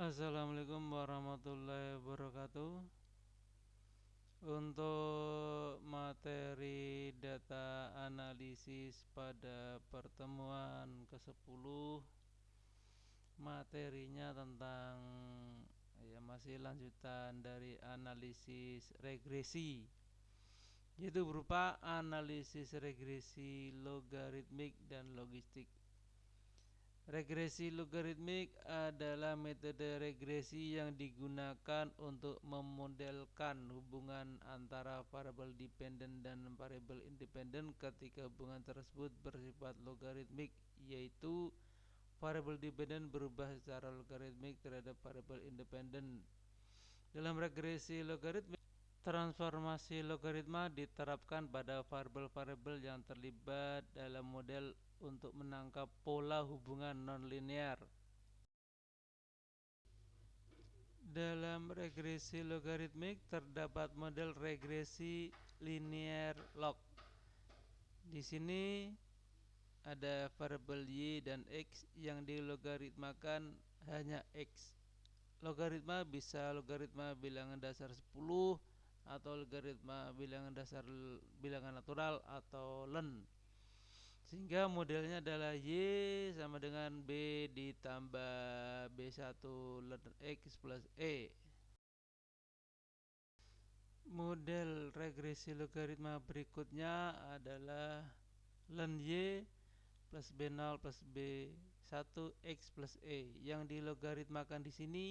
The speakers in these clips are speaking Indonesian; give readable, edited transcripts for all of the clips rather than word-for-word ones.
Assalamualaikum warahmatullahi wabarakatuh. Untuk materi data analisis pada pertemuan ke-10, materinya tentang masih lanjutan dari analisis regresi, yaitu berupa analisis regresi logaritmik dan logistik. Regresi logaritmik adalah metode regresi yang digunakan untuk memodelkan hubungan antara variabel dependen dan variabel independen ketika hubungan tersebut bersifat logaritmik, yaitu variabel dependen berubah secara logaritmik terhadap variabel independen. Dalam regresi logaritmik, transformasi logaritma diterapkan pada variabel-variabel yang terlibat dalam model untuk menangkap pola hubungan nonlinear. Dalam regresi logaritmik terdapat model regresi linear log. Di sini ada variabel y dan x yang dilogaritmakan hanya x. Logaritma bisa logaritma bilangan dasar 10 atau logaritma bilangan dasar bilangan natural atau len. Sehingga modelnya adalah y sama dengan b ditambah b1 len x plus e. Model regresi logaritma berikutnya adalah len y plus b0 plus b1 x plus e. Yang dilogaritmakan di sini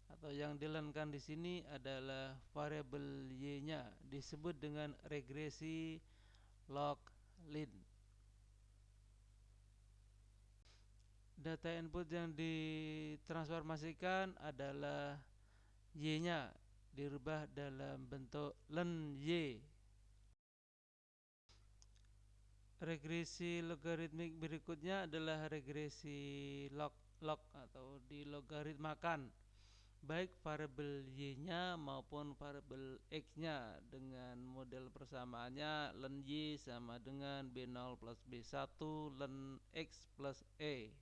atau yang dilenkan di sini adalah variabel y-nya, disebut dengan regresi log lin. Data input yang ditransformasikan adalah y-nya, dirubah dalam bentuk len y. Regresi logaritmik berikutnya adalah regresi log atau dilogaritmakan baik variabel y-nya maupun variabel x-nya dengan model persamaannya len y sama dengan b0 plus b1 len x plus e.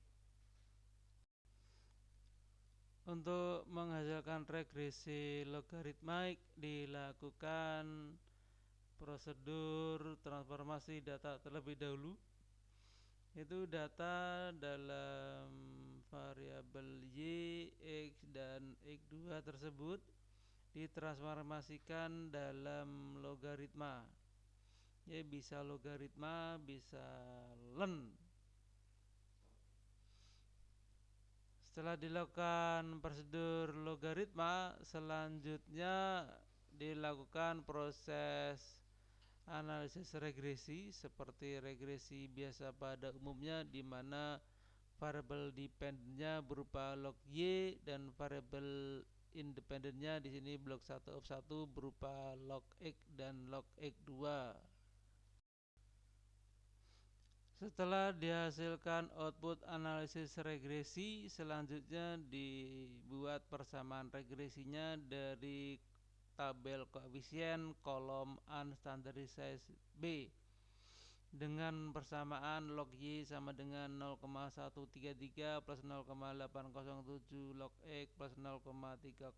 Untuk menghasilkan regresi logaritmik dilakukan prosedur transformasi data terlebih dahulu, yaitu data dalam variabel y, x, dan x2 tersebut ditransformasikan dalam logaritma. Ya, bisa logaritma, bisa len. Setelah dilakukan prosedur logaritma, selanjutnya dilakukan proses analisis regresi seperti regresi biasa pada umumnya, di mana variabel dependennya berupa log y dan variabel independennya di sini blok 1 of 1 berupa log x dan log x2. Setelah dihasilkan output analisis regresi, selanjutnya dibuat persamaan regresinya dari tabel koefisien kolom unstandardized B dengan persamaan log y sama dengan 0,133 plus 0,807 log x plus 0,306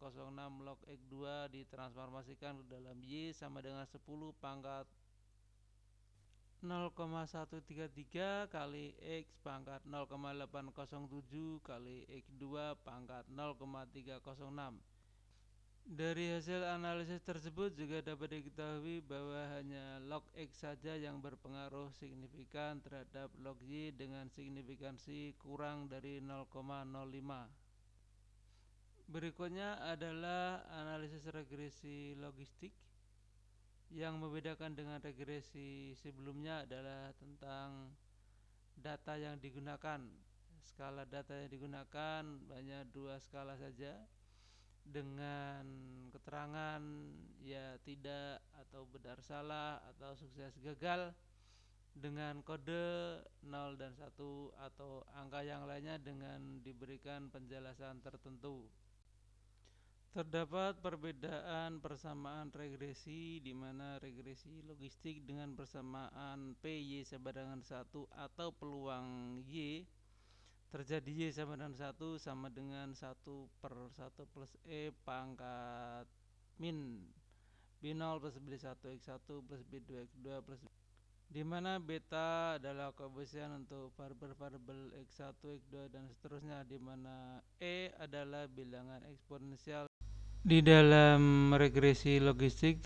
log x2 ditransformasikan ke dalam y sama dengan 10 pangkat 0,133 kali x pangkat 0,807 kali x2 pangkat 0,306. Dari hasil analisis tersebut juga dapat diketahui bahwa hanya log x saja yang berpengaruh signifikan terhadap log y dengan signifikansi kurang dari 0,05. Berikutnya adalah analisis regresi logistik. Yang membedakan dengan regresi sebelumnya adalah tentang data yang digunakan. Skala data yang digunakan hanya 2 skala saja, dengan keterangan ya tidak atau benar salah atau sukses gagal, dengan kode 0 dan 1 atau angka yang lainnya dengan diberikan penjelasan tertentu. Terdapat perbedaan persamaan regresi, di mana regresi logistik dengan persamaan PY sama dengan 1 atau peluang Y terjadi Y sama dengan 1 sama dengan 1 per 1 plus E pangkat min B0 plus B1 X1 plus B2 X2 plus di mana beta adalah koefisien untuk variabel-variabel X1, X2 dan seterusnya, di mana E adalah bilangan eksponensial. Di dalam regresi logistik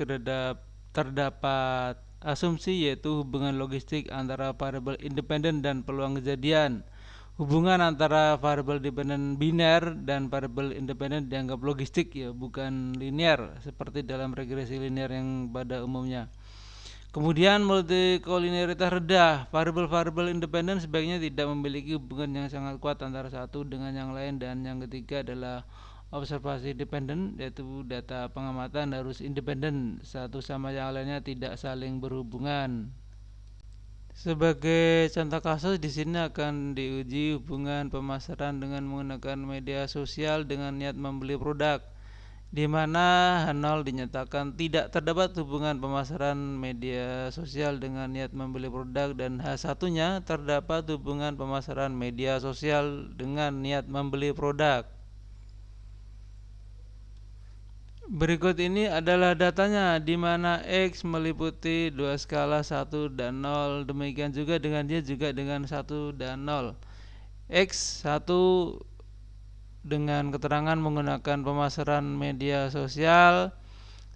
terdapat asumsi, yaitu hubungan logistik antara variabel independen dan peluang kejadian. Hubungan antara variabel dependen biner dan variabel independen dianggap logistik, ya, bukan linear seperti dalam regresi linear yang pada umumnya. Kemudian multikolinearitas rendah, variabel-variabel independen sebaiknya tidak memiliki hubungan yang sangat kuat antara satu dengan yang lain. Dan yang ketiga adalah observasi dependen, yaitu data pengamatan harus independen satu sama yang lainnya, tidak saling berhubungan. Sebagai contoh kasus, di sini akan diuji hubungan pemasaran dengan menggunakan media sosial dengan niat membeli produk, di mana H0 dinyatakan tidak terdapat hubungan pemasaran media sosial dengan niat membeli produk, dan H1-nya terdapat hubungan pemasaran media sosial dengan niat membeli produk. Berikut ini adalah datanya, di mana X meliputi dua skala 1 dan 0. Demikian juga dengan Y juga dengan 1 dan 0. X1 dengan keterangan menggunakan pemasaran media sosial,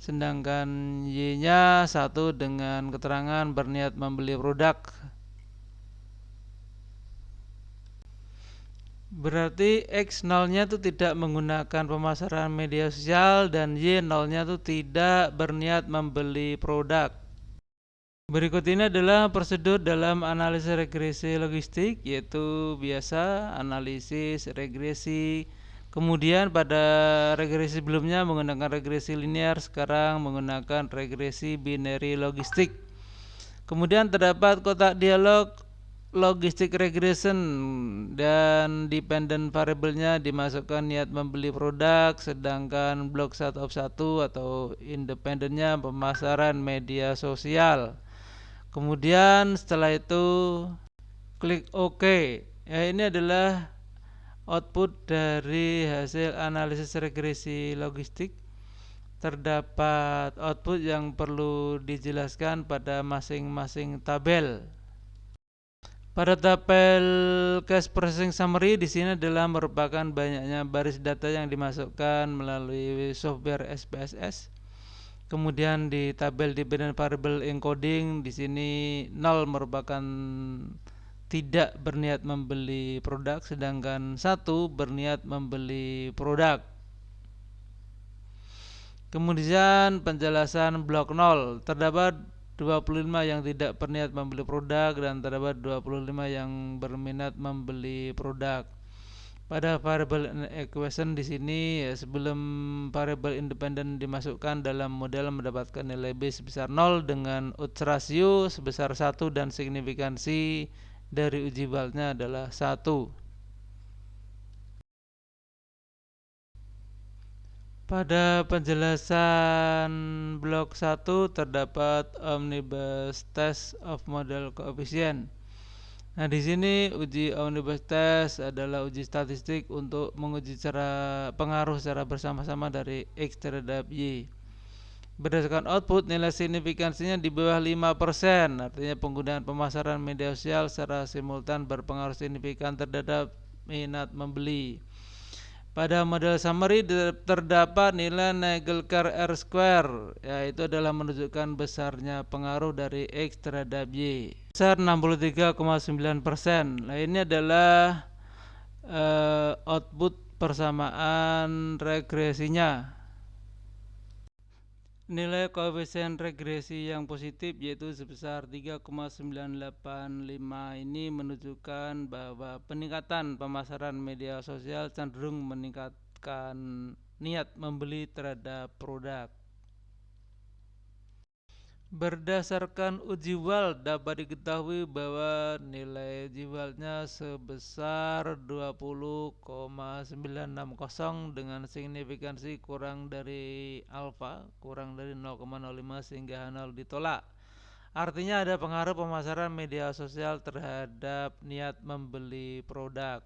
sedangkan Y-nya 1 dengan keterangan berniat membeli produk. Berarti X 0-nya itu tidak menggunakan pemasaran media sosial, dan Y 0-nya itu tidak berniat membeli produk. Berikut ini adalah prosedur dalam analisis regresi logistik, yaitu biasa, analisis, regresi. Kemudian pada regresi sebelumnya menggunakan regresi linear, sekarang menggunakan regresi binary logistik. Kemudian terdapat kotak dialog logistic regression, dan dependent variabelnya dimasukkan niat membeli produk, sedangkan blok 1 of 1 atau independennya pemasaran media sosial. Kemudian setelah itu klik OK. Ya, ini adalah output dari hasil analisis regresi logistik. Terdapat output yang perlu dijelaskan pada masing-masing tabel. Pada tabel cache processing summary, di sini adalah merupakan banyaknya baris data yang dimasukkan melalui software SPSS. Kemudian di tabel dependent variable encoding, di sini 0 merupakan tidak berniat membeli produk, sedangkan 1 berniat membeli produk. Kemudian penjelasan blok 0, terdapat 25 yang tidak berniat membeli produk dan terdapat 25 yang berminat membeli produk. Pada variable equation di sini, sebelum variable independen dimasukkan dalam model, mendapatkan nilai B sebesar 0 dengan odds ratio sebesar 1 dan signifikansi dari uji Wald-nya adalah 1. Pada penjelasan blok 1 terdapat omnibus test of model coefficient. Nah, di sini uji omnibus test adalah uji statistik untuk menguji pengaruh secara bersama-sama dari X terhadap Y. Berdasarkan output, nilai signifikansinya di bawah 5%, artinya penggunaan pemasaran media sosial secara simultan berpengaruh signifikan terhadap minat membeli. Pada model summary terdapat nilai Nagelkar R-square, yaitu adalah menunjukkan besarnya pengaruh dari X terhadap Y. Besar 63,9%. Nah, ini adalah output persamaan regresinya. Nilai koefisien regresi yang positif yaitu sebesar 3,985 ini menunjukkan bahwa peningkatan pemasaran media sosial cenderung meningkatkan niat membeli terhadap produk. Berdasarkan uji Wald dapat diketahui bahwa nilai uji Wald-nya sebesar 20,960 dengan signifikansi kurang dari alfa, kurang dari 0,05 sehingga H0 ditolak. Artinya ada pengaruh pemasaran media sosial terhadap niat membeli produk.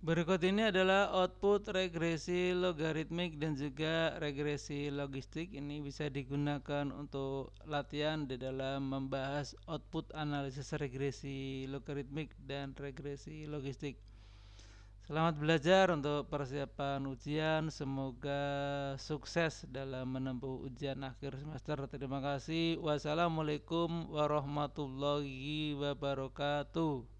Berikut ini adalah output regresi logaritmik dan juga regresi logistik. Ini bisa digunakan untuk latihan di dalam membahas output analisis regresi logaritmik dan regresi logistik. Selamat belajar untuk persiapan ujian. Semoga sukses dalam menempuh ujian akhir semester. Terima kasih. Wassalamualaikum warahmatullahi wabarakatuh.